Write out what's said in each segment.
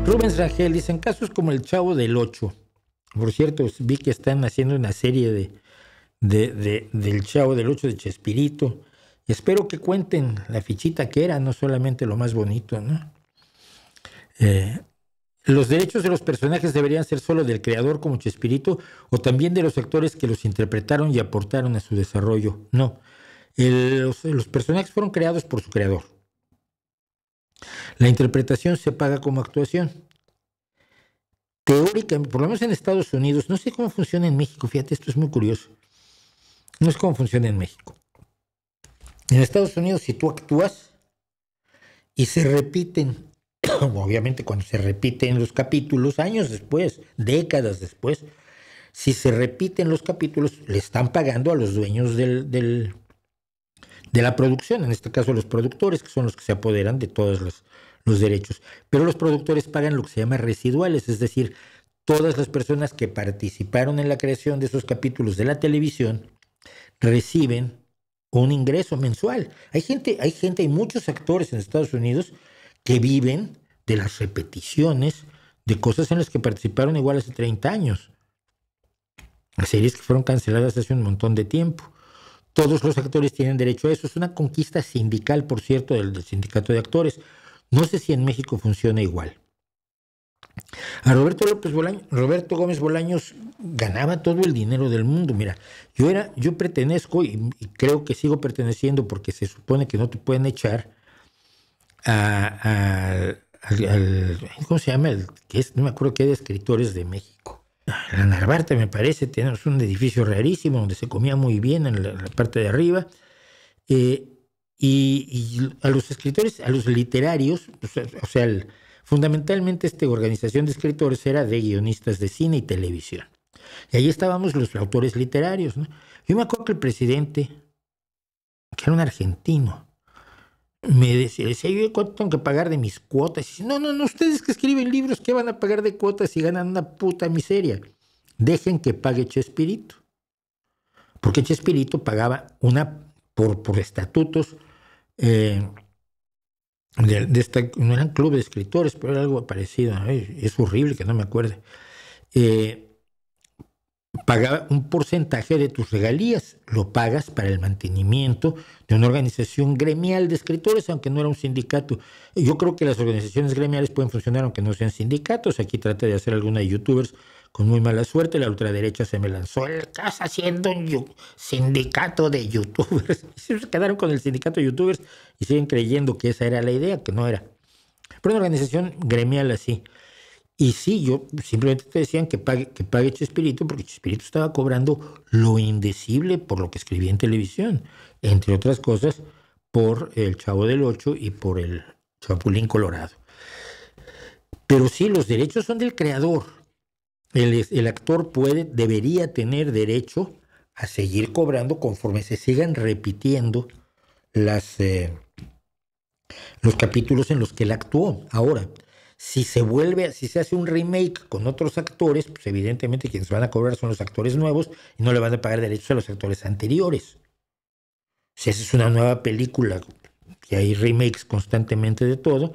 Rubens Rangel dice, en casos como el Chavo del Ocho, por cierto, vi que están haciendo una serie del Chavo del Ocho de Chespirito. Espero que cuenten la fichita que era, no solamente lo más bonito, ¿no? Los derechos de los personajes deberían ser solo del creador como Chespirito o también de los actores que los interpretaron y aportaron a su desarrollo. No, los personajes fueron creados por su creador. La interpretación se paga como actuación. Teóricamente, por lo menos en Estados Unidos, no sé cómo funciona en México, fíjate, esto es muy curioso. No sé cómo funciona en México. En Estados Unidos, si tú actúas y se repiten, obviamente cuando se repiten los capítulos, años después, décadas después, si se repiten los capítulos, le están pagando a los dueños de la producción, en este caso los productores, que son los que se apoderan de todos los derechos. Pero los productores pagan lo que se llama residuales, es decir, todas las personas que participaron en la creación de esos capítulos de la televisión reciben un ingreso mensual. Hay muchos actores en Estados Unidos que viven de las repeticiones de cosas en las que participaron igual hace 30 años. Series que fueron canceladas hace un montón de tiempo. Todos los actores tienen derecho a eso. Es una conquista sindical, por cierto, del sindicato de actores. No sé si en México funciona igual. A Roberto Gómez Bolaños ganaba todo el dinero del mundo. Mira, yo pertenezco y creo que sigo perteneciendo porque se supone que no te pueden echar ¿cómo se llama? No me acuerdo qué, de escritores de México. La Narvarte, me parece, tenemos un edificio rarísimo donde se comía muy bien en la parte de arriba. Y a los escritores, a los literarios, fundamentalmente esta organización de escritores era de guionistas de cine y televisión. Y ahí estábamos los autores literarios, ¿no? Yo me acuerdo que el presidente, que era un argentino, me decía, yo cuánto tengo que pagar de mis cuotas. Y dice, no, ustedes que escriben libros, ¿qué van a pagar de cuotas si ganan una puta miseria? Dejen que pague Chespirito. Porque Chespirito pagaba por estatutos, no eran club de escritores, pero era algo parecido. Es horrible que no me acuerde. Pagaba un porcentaje de tus regalías, lo pagas para el mantenimiento de una organización gremial de escritores, aunque no era un sindicato. Yo creo que las organizaciones gremiales pueden funcionar aunque no sean sindicatos. Aquí traté de hacer alguna de youtubers con muy mala suerte. La ultraderecha se me lanzó en la casa haciendo un sindicato de youtubers. Y se quedaron con el sindicato de youtubers y siguen creyendo que esa era la idea, que no era. Pero una organización gremial así. Y sí, yo simplemente te decían que pague Chespirito, porque Chespirito estaba cobrando lo indecible por lo que escribía en televisión, entre otras cosas por el Chavo del Ocho y por el Chapulín Colorado. Pero sí, los derechos son del creador. El actor debería tener derecho a seguir cobrando conforme se sigan repitiendo los capítulos en los que él actuó. Ahora, si se hace un remake con otros actores, pues evidentemente quienes van a cobrar son los actores nuevos y no le van a pagar derechos a los actores anteriores. Si esa es una nueva película, que hay remakes constantemente de todo,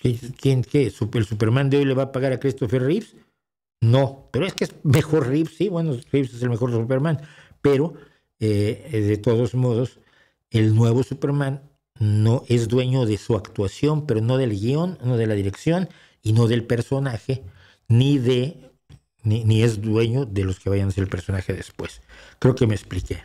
¿el Superman de hoy le va a pagar a Christopher Reeves? No, pero es que es mejor Reeves, sí, bueno, Reeves es el mejor Superman, pero de todos modos, el nuevo Superman no es dueño de su actuación, pero no del guión, no de la dirección y no del personaje, ni es dueño de los que vayan a ser el personaje después. Creo que me expliqué.